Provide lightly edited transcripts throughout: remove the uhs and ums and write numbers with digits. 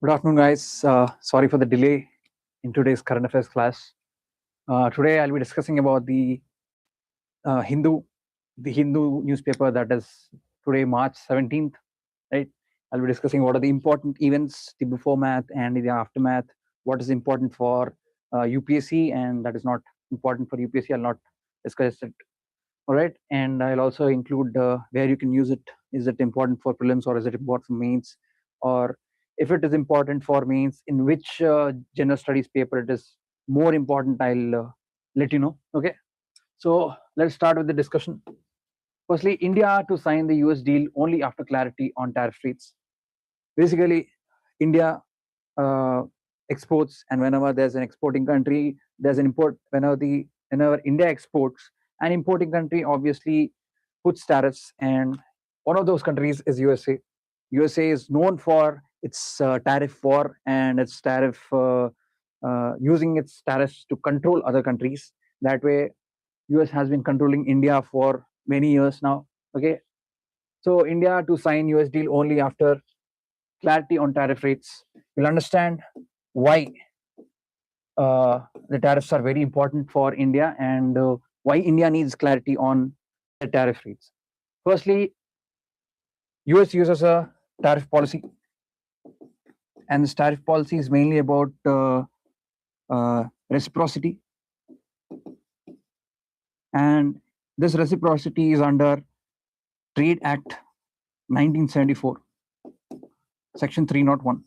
Good afternoon, guys. Sorry for the delay in today's current affairs class. Today, I'll be discussing about the Hindu newspaper that is today, March 17th. Right? I'll be discussing what are the important events, the before math and the aftermath. What is important for UPSC and that is not important for UPSC. I'll not discuss it. All right, and I'll also include where you can use it. Is it important for prelims or is it important for mains? Or if it is important for mains, in which general studies paper it is more important, I'll let you know. Okay, so let's start with the discussion. Firstly, India to sign the US deal only after clarity on tariff rates. Basically, India exports, and whenever there's an exporting country, there's an import. Whenever India exports, an importing country obviously puts tariffs, and one of those countries is USA. USA is known for its tariff war and its tariff using its tariffs to control other countries. That way, US has been controlling India for many years now. Okay, so India to sign US deal only after clarity on tariff rates. You'll understand why the tariffs are very important for India and why India needs clarity on the tariff rates. Firstly, US uses a tariff policy, and this tariff policy is mainly about reciprocity, and this reciprocity is under Trade Act 1974, Section 301.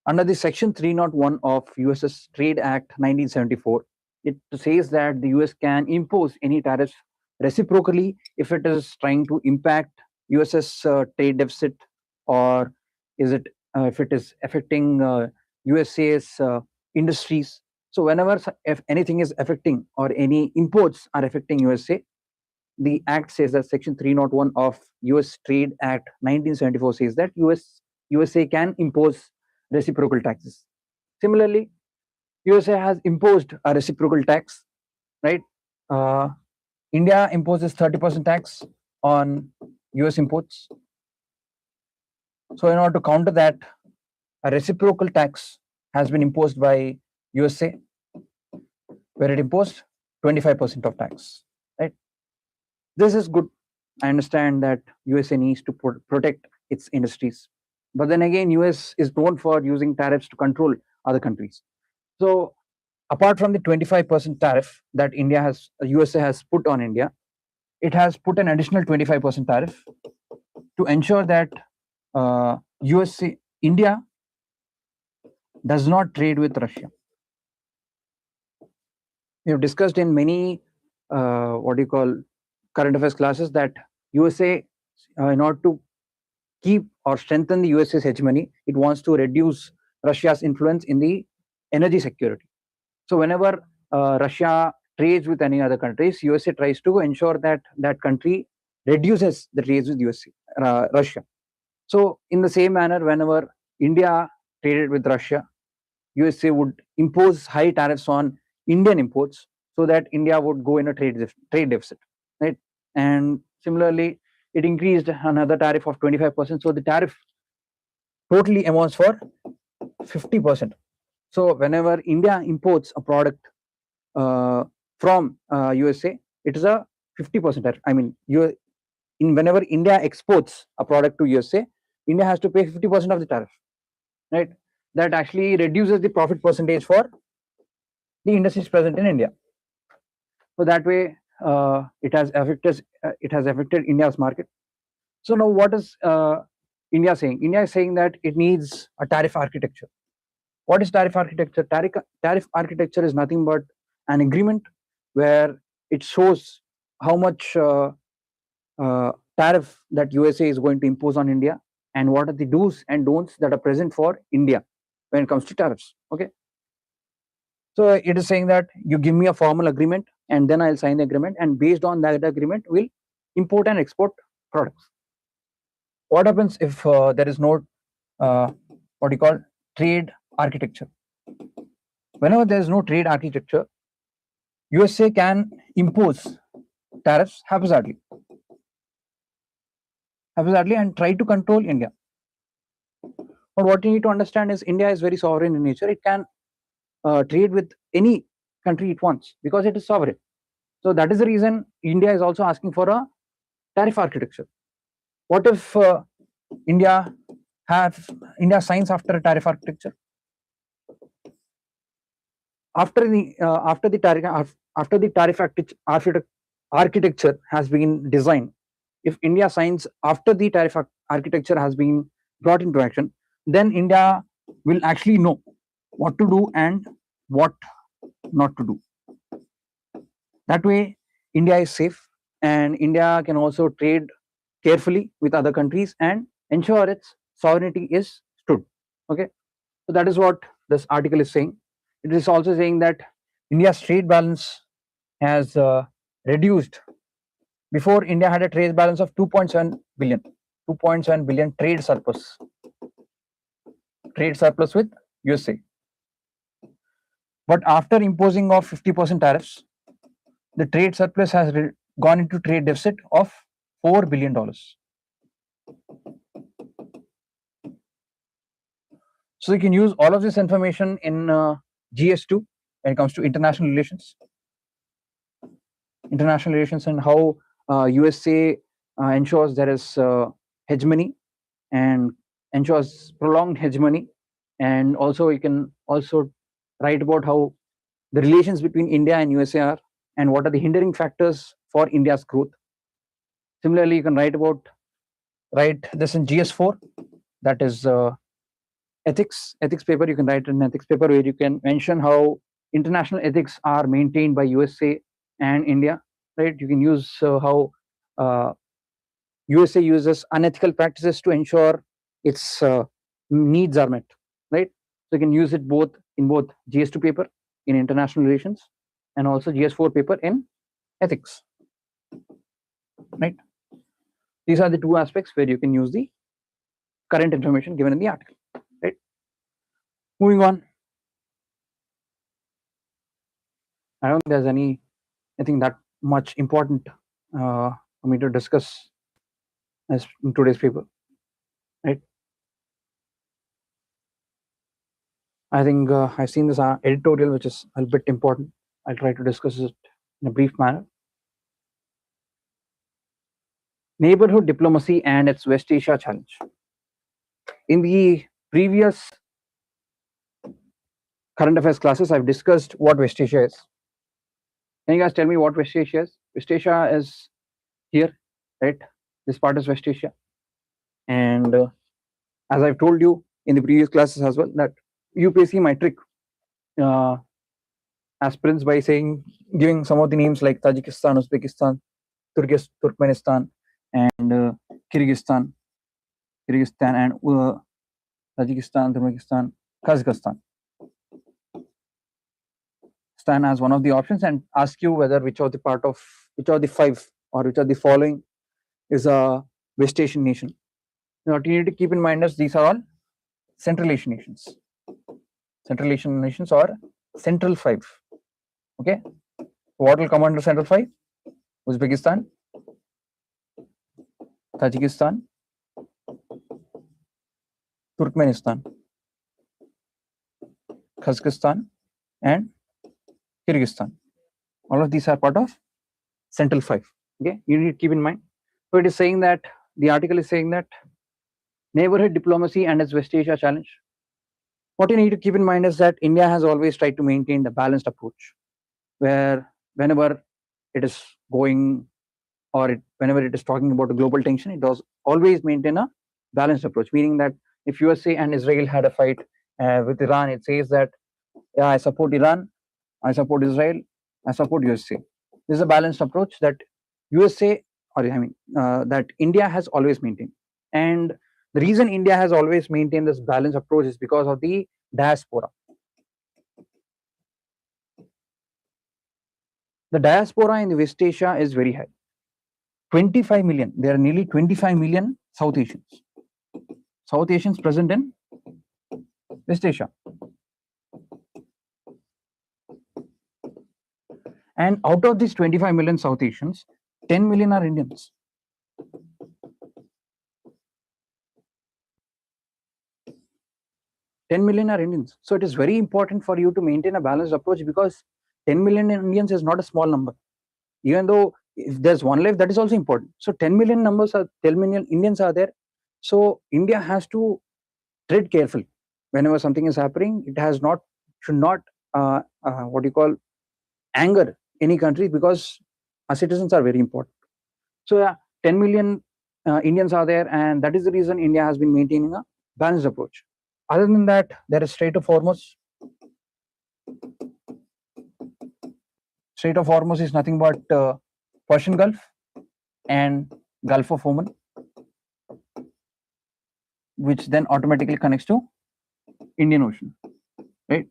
Under the Section 301 of US's Trade Act 1974, it says that the US can impose any tariffs reciprocally if it is trying to impact US's trade deficit, or is it if it is affecting USA's industries. So whenever if anything is affecting or any imports are affecting USA, the act says that Section 301 of US Trade Act 1974 says that USA can impose reciprocal taxes. Similarly, USA has imposed a reciprocal tax, right? India imposes 30% tax on US imports. So in order to counter that, a reciprocal tax has been imposed by USA, where it imposed 25% of tax, right? This is good. I understand that USA needs to protect its industries. But then again, US is known for using tariffs to control other countries. So apart from the 25% tariff that USA has put on India, it has put an additional 25% tariff to ensure that India does not trade with Russia. We have discussed in many current affairs classes that USA, in order to keep or strengthen the USA's hegemony, it wants to reduce Russia's influence in the energy security. So whenever Russia trades with any other countries, USA tries to ensure that that country reduces the trades with Russia. So in the same manner, whenever India traded with Russia, USA would impose high tariffs on Indian imports so that India would go in a trade deficit, right? And similarly, it increased another tariff of 25%. So the tariff totally amounts for 50%. So whenever India imports a product from USA, it is a 50% tariff. I mean, whenever India exports a product to USA, India has to pay 50% of the tariff, right? That actually reduces the profit percentage for the industries present in India. So that way, it has affected India's market. So now, what is India saying? India is saying that it needs a tariff architecture. What is tariff architecture? Tariff architecture is nothing but an agreement where it shows how much tariff that USA is going to impose on India, and what are the do's and don'ts that are present for India when it comes to tariffs. Okay. So it is saying that you give me a formal agreement and then I'll sign the agreement, and based on that agreement, we'll import and export products. What happens if there is no trade architecture? Whenever there is no trade architecture, USA can impose tariffs haphazardly and try to control India. But what you need to understand is India is very sovereign in nature. It can trade with any country it wants because it is sovereign. So that is the reason India is also asking for a tariff architecture. What if India signs after a tariff architecture? After the tariff architecture has been designed, if India signs after the tariff architecture has been brought into action, then India will actually know what to do and what not to do. That way, India is safe, and India can also trade carefully with other countries and ensure its sovereignty is stood. Okay, so that is what this article is saying. It is also saying that India's trade balance has reduced. Before, India had a trade balance of 2.7 billion, 2.7 billion trade surplus with USA. But after imposing of 50% tariffs, the trade surplus has gone into trade deficit of $4 billion. So you can use all of this information in GS2 when it comes to international relations and how USA ensures there is hegemony and ensures prolonged hegemony. And also you can also write about how the relations between India and USA are and what are the hindering factors for India's growth. Similarly, you can write this in GS4, that is ethics paper. You can write an ethics paper where you can mention how international ethics are maintained by USA and India, right? You can use how USA uses unethical practices to ensure its needs are met, right? So you can use it in both GS2 paper in international relations and also GS4 paper in ethics, right? These are the two aspects where you can use the current information given in the article, right? Moving on. I don't think there's anything that much important for me to discuss as in today's paper, right? I think I've seen this editorial, which is a bit important. I'll try to discuss it in a brief manner. Neighborhood diplomacy and its West Asia challenge. In the previous current affairs classes, I've discussed what West Asia is. Can you guys tell me what West Asia is? West Asia is here, right? This part is West Asia. And as I've told you in the previous classes as well, that UPSC might trick aspirants by giving some of the names like Tajikistan, Uzbekistan, Turkmenistan, and Kyrgyzstan, and Tajikistan, Turkmenistan, Kazakhstan. Stand as one of the options and ask you whether which of the five or which of the following is a West Asian nation. What you need to keep in mind is these are all Central Asian nations. Central Asian nations or Central 5. Okay. What will come under Central 5? Uzbekistan, Tajikistan, Turkmenistan, Kazakhstan, and Kyrgyzstan. All of these are part of Central 5. Okay, you need to keep in mind. So it is saying that the article is saying that neighborhood diplomacy and its West Asia challenge. What you need to keep in mind is that India has always tried to maintain the balanced approach, where whenever it is going or whenever it is talking about a global tension, it does always maintain a balanced approach, meaning that if USA and Israel had a fight with Iran, it says that, yeah, I support Iran, I support Israel, I support USA. This is a balanced approach that that India has always maintained. And the reason India has always maintained this balanced approach is because of the diaspora. The diaspora in the West Asia is very high. 25 million. There are nearly 25 million South Asians. South Asians present in West Asia. And out of these 25 million South Asians, 10 million are Indians. 10 million are Indians. So it is very important for you to maintain a balanced approach, because 10 million Indians is not a small number. Even though if there's one life, that is also important. So 10 million 10 million Indians are there. So India has to tread carefully whenever something is happening. It should not what you call anger any country, because our citizens are very important. So yeah, 10 million Indians are there, and that is the reason India has been maintaining a balanced approach. Other than that, there is Strait of Hormuz. Strait of Hormuz is nothing but Persian Gulf and Gulf of Oman, which then automatically connects to Indian Ocean, right?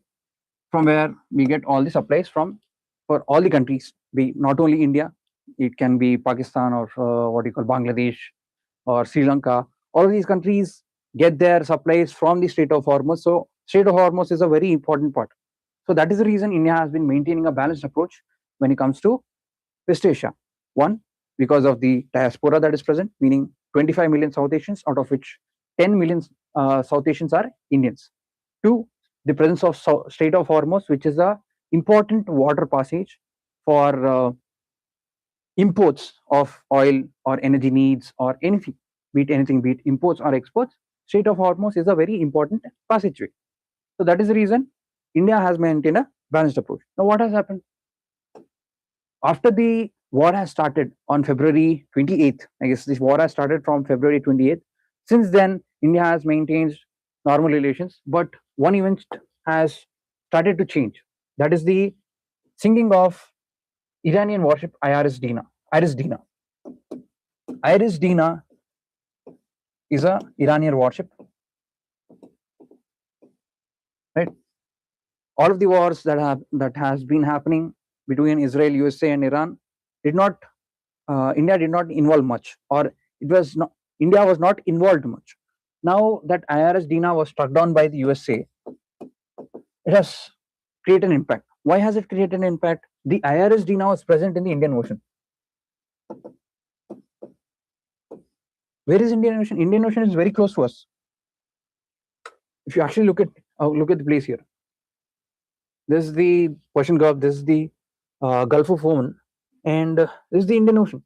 From where we get all the supplies from for all the countries, be not only India, it can be Pakistan or what you call Bangladesh or Sri Lanka. All of these countries get their supplies from the Strait of Hormuz. So Strait of Hormuz is a very important part. So that is the reason India has been maintaining a balanced approach when it comes to West Asia. One, because of the diaspora that is present, meaning 25 million South Asians, out of which 10 million South Asians are Indians. Two, the presence of Strait of Hormuz, which is a important water passage for imports of oil or energy needs or anything, be it imports or exports. Strait of Hormuz is a very important passageway. So that is the reason India has maintained a balanced approach. Now, what has happened? After the war has started on February 28th, I guess this war has started from February 28th. Since then, India has maintained normal relations, but one event has started to change. That is the sinking of Iranian warship Iris Dina. Iris Dina. Iris Dina is a Iranian warship, right? All of the wars that has been happening between Israel, USA, and Iran did not India did not involve much, or it was not India was not involved much. Now that IRS Dina was struck down by the USA, it has created an impact. Why has it created an impact? The IRS Dina was present in the Indian Ocean. Where is Indian Ocean? Indian Ocean is very close to us. If you actually look at the place here, this is the Persian Gulf, this is the Gulf of Oman, and this is the Indian Ocean.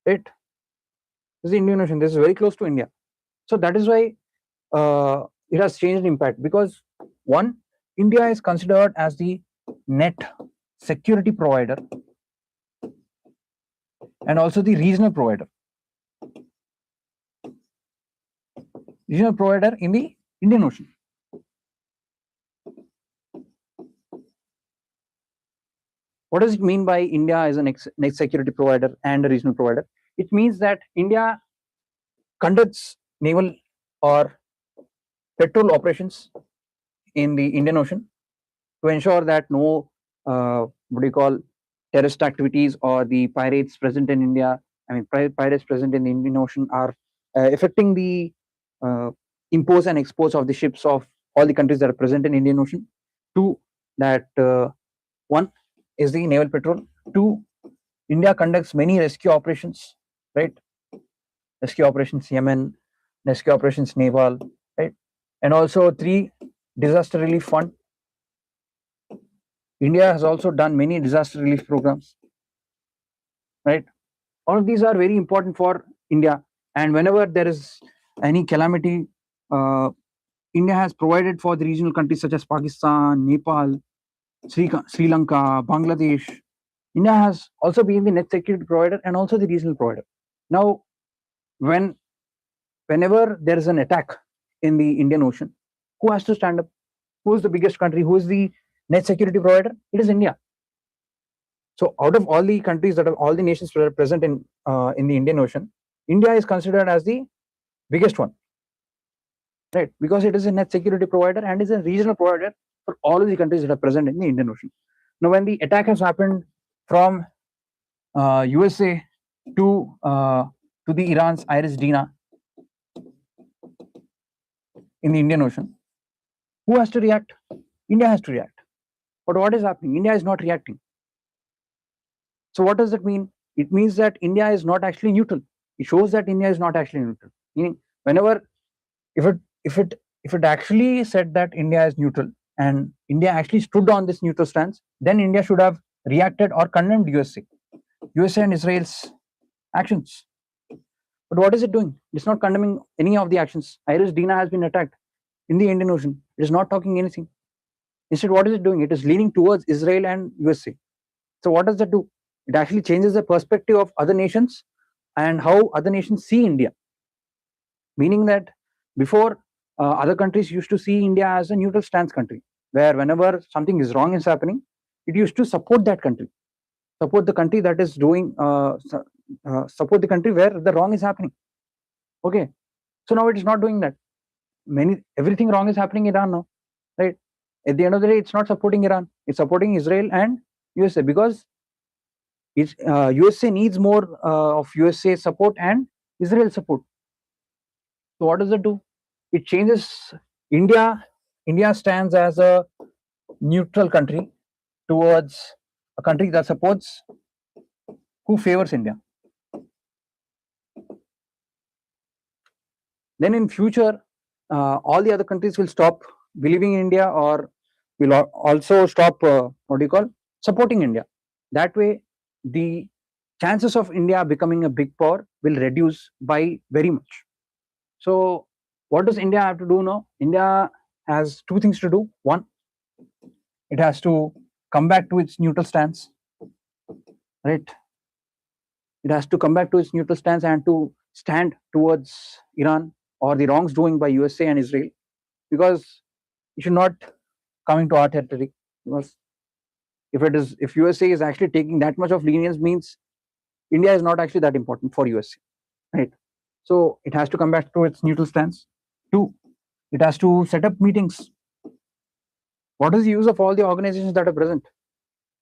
Right? This is the Indian Ocean. This is very close to India. So that is why it has changed impact, because one, India is considered as the net security provider and also the regional provider. Regional provider in the Indian Ocean. What does it mean by India as a net security provider and a regional provider? It means that India conducts naval or petrol operations in the Indian Ocean to ensure that no terrorist activities or the pirates present in India, pirates present in the Indian Ocean are affecting the imports and exports of the ships of all the countries that are present in Indian Ocean. Two, that one is the naval patrol. Two, India conducts many rescue operations, right? Rescue operations Yemen, rescue operations Nepal, right? And also three, disaster relief fund. India has also done many disaster relief programs, right? All of these are very important for India. And whenever there is any calamity, India has provided for the regional countries such as Pakistan, Nepal, Sri Lanka, Bangladesh. India has also been the net security provider and also the regional provider. Now, whenever there is an attack in the Indian Ocean, who has to stand up? Who is the biggest country? Who is the net security provider? It is India. So, out of all the countries all the nations that are present in the Indian Ocean, India is considered as the biggest one, right? Because it is a net security provider and is a regional provider for all of the countries that are present in the Indian Ocean. Now, when the attack has happened from USA to the Iran's Iris Dina in the Indian Ocean, who has to react? India has to react. But what is happening? India is not reacting. So what does that mean? It means that India is not actually neutral. It shows that India is not actually neutral. Meaning, if if it actually said that India is neutral and India actually stood on this neutral stance, then India should have reacted or condemned USA and Israel's actions. But what is it doing? It's not condemning any of the actions. Iris Dina has been attacked in the Indian Ocean. It is not talking anything. Instead, what is it doing? It is leaning towards Israel and USA. So what does that do? It actually changes the perspective of other nations and how other nations see India. Meaning that before, other countries used to see India as a neutral stance country, where whenever something is wrong is happening, it used to support that country, support the country that is doing, support the country where the wrong is happening. Okay, so now it is not doing that. Everything wrong is happening in Iran now, right? At the end of the day, it's not supporting Iran; it's supporting Israel and USA, because USA needs more of USA support and Israel support. So what does it do? It changes India. India stands as a neutral country towards a country that supports, who favors India. Then in future, all the other countries will stop believing in India, or will also stop supporting India. That way, the chances of India becoming a big power will reduce by very much. So what does India have to do now? India has two things to do. One, it has to come back to its neutral stance, right? It has to come back to its neutral stance and to stand towards Iran or the wrongs doing by USA and Israel, because it should not come into our territory. Because if USA is actually taking that much of lenience, means India is not actually that important for USA, right? So it has to come back to its neutral stance. Two, it has to set up meetings. What is the use of all the organizations that are present?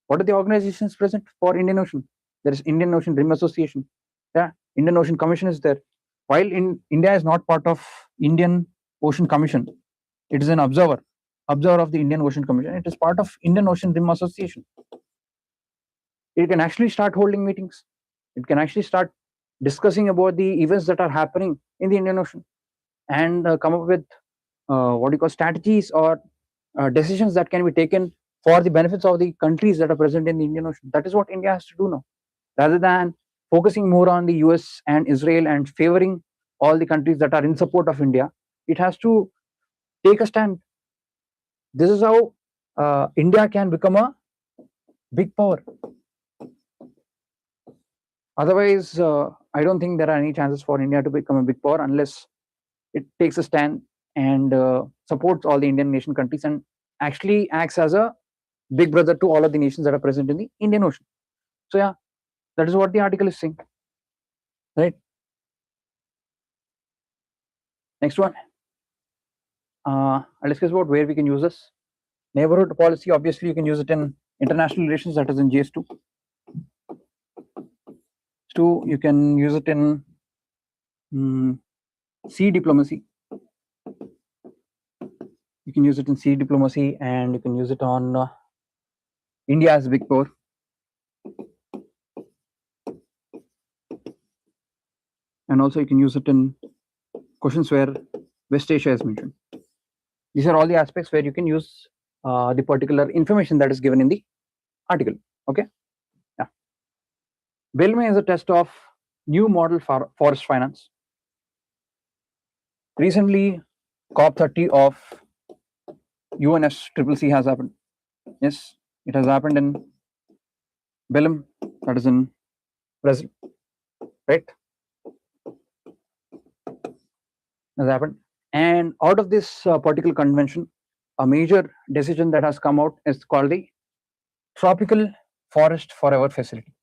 What are the organizations present for Indian Ocean? There is Indian Ocean Rim Association. Yeah, Indian Ocean Commission is there. While India is not part of Indian Ocean Commission, it is an observer of the Indian Ocean Commission. It is part of Indian Ocean Rim Association. It can actually start holding meetings. It can actually start discussing about the events that are happening in the Indian Ocean, and come up with strategies or decisions that can be taken for the benefits of the countries that are present in the Indian Ocean. That is what India has to do now, rather than focusing more on the US and Israel and favoring all the countries that are in support of India. It has to take a stand. This is how India can become a big power. Otherwise, I don't think there are any chances for India to become a big power unless it takes a stand and supports all the Indian nation countries and actually acts as a big brother to all of the nations that are present in the Indian Ocean. So yeah, that is what the article is saying, right? Next one, I'll discuss about where we can use this. Neighborhood policy, obviously you can use it in international relations, that is in GS2. You can use it in sea diplomacy. You can use it in sea diplomacy, and you can use it on India as a big power. And also you can use it in questions where West Asia is mentioned. These are all the aspects where you can use the particular information that is given in the article. Okay. Yeah. Belme is a test of new model for forest finance. Recently, COP30 of UNFCCC has happened. Yes, it has happened in Belem, that is in Brazil, right? Has happened, and out of this particular convention, a major decision that has come out is called the Tropical Forest Forever Facility.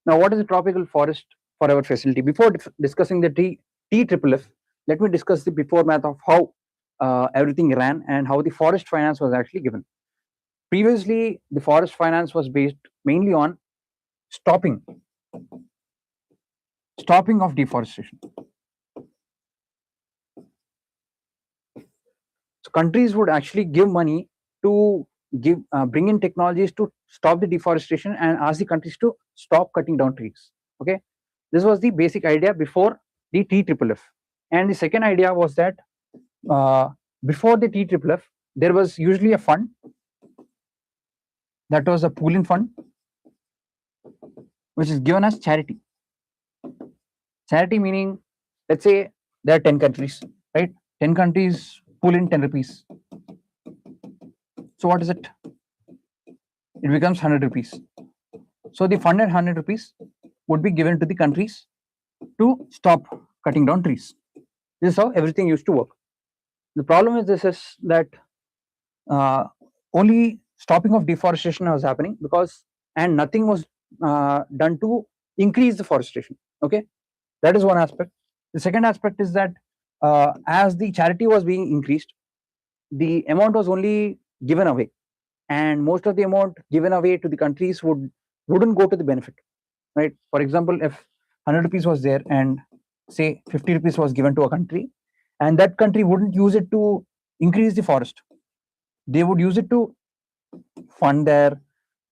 Now, what is the Tropical Forest Forever Facility? Before discussing the TFFF, let me discuss the before math of how everything ran and how the forest finance was actually given. Previously, the forest finance was based mainly on stopping of deforestation. So countries would actually give money to bring in technologies to stop the deforestation and ask the countries to stop cutting down trees. Okay, this was the basic idea before the TFFF. And the second idea was that before the TFFF, there was usually a fund that was a pooling fund, which is given as charity. Charity meaning, let's say there are 10 countries, right? 10 countries pool in 10 rupees. So what is it? It becomes 100 rupees. So the funded 100 rupees would be given to the countries to stop cutting down trees. This is how everything used to work. The problem with this is that only stopping of deforestation was happening and nothing was done to increase the forestation. Okay, that is one aspect. The second aspect is that as the charity was being increased, the amount was only given away, and most of the amount given away to the countries wouldn't go to the benefit, right? For example, if 100 rupees was there and say 50 rupees was given to a country, and that country wouldn't use it to increase the forest, they would use it to fund their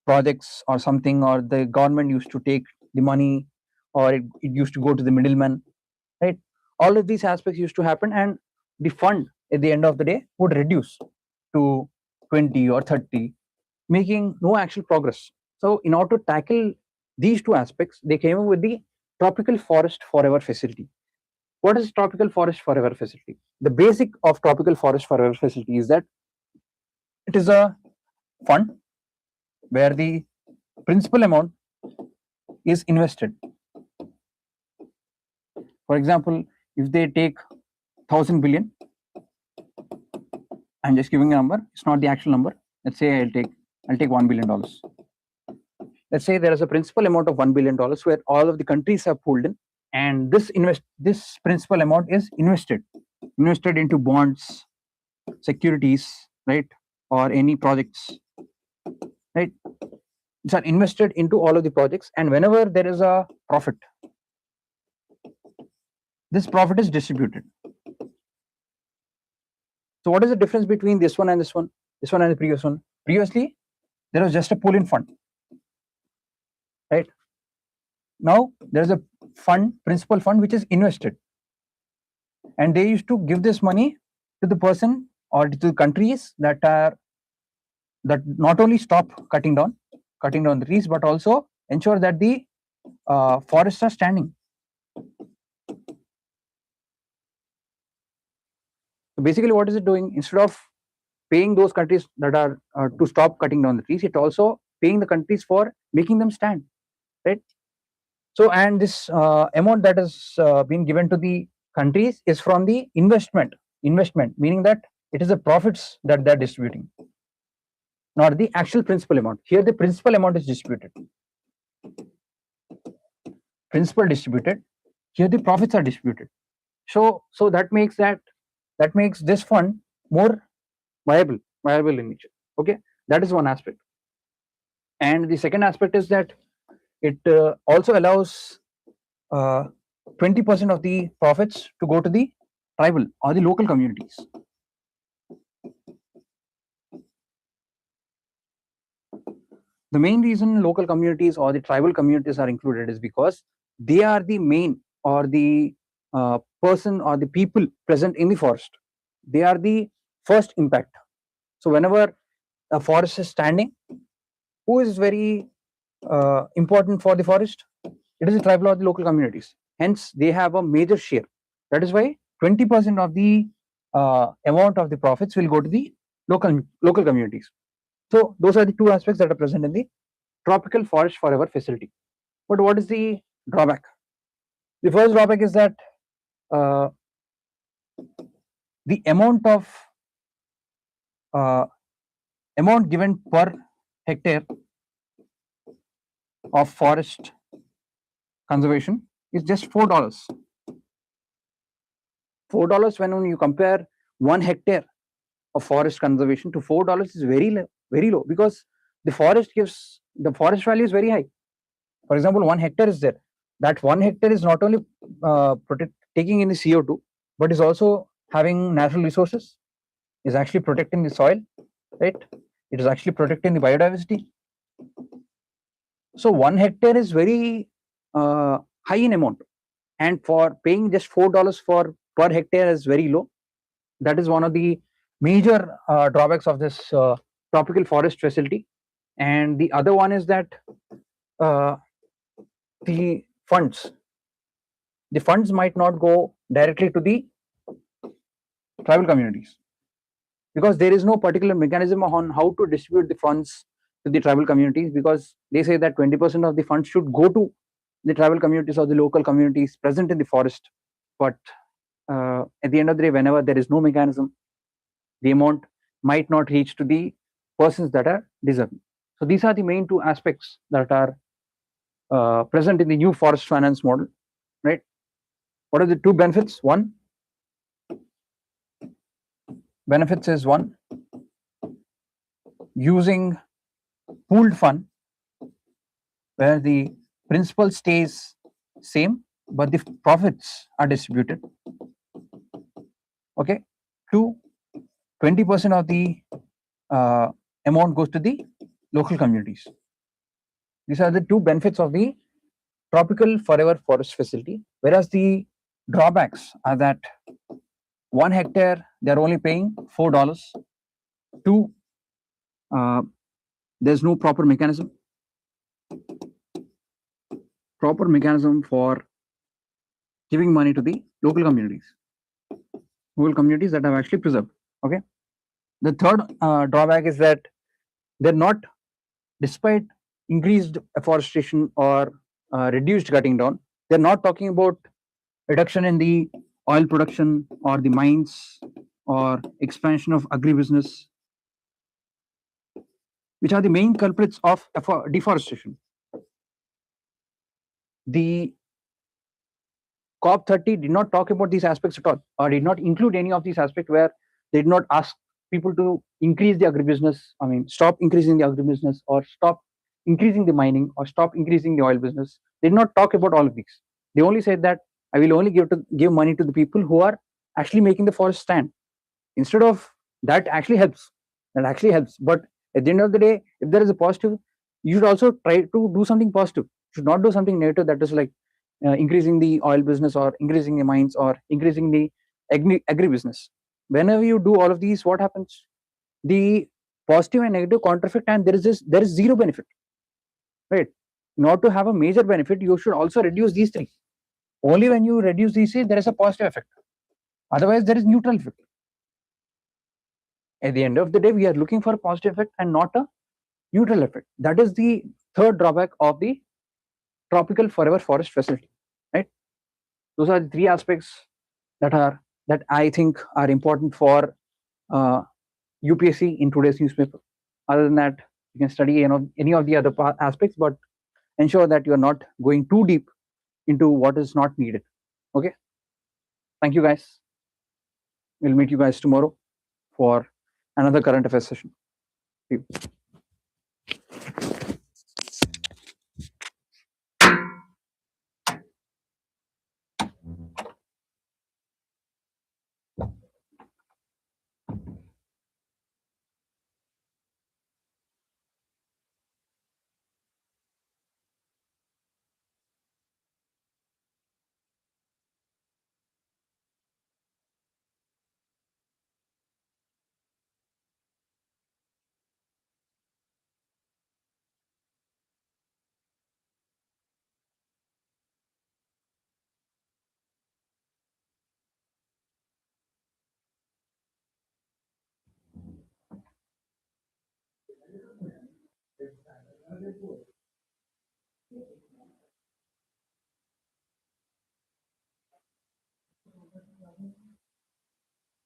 projects or something, or the government used to take the money, or it used to go to the middleman, right? All of these aspects used to happen, and the fund at the end of the day would reduce to 20 or 30, making no actual progress. So in order to tackle these two aspects, they came up with the tropical forest forever facility. What is tropical forest forever facility? The basic of tropical forest forever facility is that it is a fund where the principal amount is invested. For example, if they take 1,000 billion, I'm just giving a number, it's not the actual number. Let's say I'll take $1 billion. Let's say there is a principal amount of $1 billion where all of the countries have pooled in, and this principal amount is invested into bonds, securities, right, or any projects, right? These are invested into all of the projects, and whenever there is a profit, this profit is distributed. So what is the difference between this one and this one and the previous one? Previously, there was just a pool-in fund, right? Now there is a fund, principal fund, which is invested, and they used to give this money to the person or to the countries that not only stop cutting down the trees, but also ensure that the forests are standing. So basically, what is it doing? Instead of paying those countries that are to stop cutting down the trees, it also paying the countries for making them stand, right? So, and this amount that is being given to the countries is from the investment, meaning that it is the profits that they're distributing, not the actual principal amount. Here, the principal amount is distributed. Principal distributed. Here, the profits are distributed. So that makes this fund more viable in nature. Okay, that is one aspect. And the second aspect is that it also allows 20% of the profits to go to the tribal or the local communities. The main reason local communities or the tribal communities are included is because they are the main, or the person or the people present in the forest. They are the first impact. So whenever a forest is standing, who is very important for the forest? It is the tribal or the local communities. Hence, they have a major share. That is why 20% of the amount of the profits will go to the local communities. So those are the two aspects that are present in the tropical forest forever facility. But what is the drawback? The first drawback is that the amount given per hectare of forest conservation is just $4. $4 when you compare 1 hectare of forest conservation to $4 is very low, because the forest value is very high. For example, 1 hectare is there. That 1 hectare is not only taking in the CO2, but is also having natural resources, is actually protecting the soil, right? It is actually protecting the biodiversity. So 1 hectare is very high in amount, and for paying just $4 per hectare is very low. That is one of the major drawbacks of this tropical forest facility. And the other one is that uh, the funds might not go directly to the tribal communities, because there is no particular mechanism on how to distribute the funds to the tribal communities, because they say that 20% of the funds should go to the tribal communities or the local communities present in the forest. But at the end of the day, whenever there is no mechanism, the amount might not reach to the persons that are deserving. So these are the main two aspects that are present in the new forest finance model, right? What are the two benefits? One, benefits is one, using pooled fund where the principal stays same but the profits are distributed. Okay. Two, 20% of the amount goes to the local communities. These are the two benefits of the tropical forever forest facility. Whereas the drawbacks are that 1 hectare they're only paying $4. Two, there's no proper mechanism for giving money to the local communities that have actually preserved. Okay. The third drawback is that they're not, despite increased afforestation or reduced cutting down, they're not talking about reduction in the oil production or the mines or expansion of agribusiness, which are the main culprits of deforestation. The COP30 did not talk about these aspects at all, or did not include any of these aspects, where they did not ask people to increase the agribusiness. I mean, stop increasing the agribusiness, or stop increasing the mining, or stop increasing the oil business. They did not talk about all of these. They only said that I will only give money to the people who are actually making the forest stand. Instead of that, actually helps. That actually helps. But at the end of the day, if there is a positive, you should also try to do something positive. You should not do something negative, that is like increasing the oil business or increasing the mines or increasing the agribusiness. Whenever you do all of these, what happens? The positive and negative counter effect, and there is zero benefit, right? Not to have a major benefit, you should also reduce these three. Only when you reduce these three, there is a positive effect. Otherwise, there is neutral effect. At the end of the day, we are looking for a positive effect and not a neutral effect. That is the third drawback of the tropical forever forest facility, right? Those are the three aspects that I think are important for UPSC in today's newspaper. Other than that, you can study any of the other aspects, but ensure that you are not going too deep into what is not needed. Okay. Thank you, guys. We'll meet you guys tomorrow for another current affairs session. See you.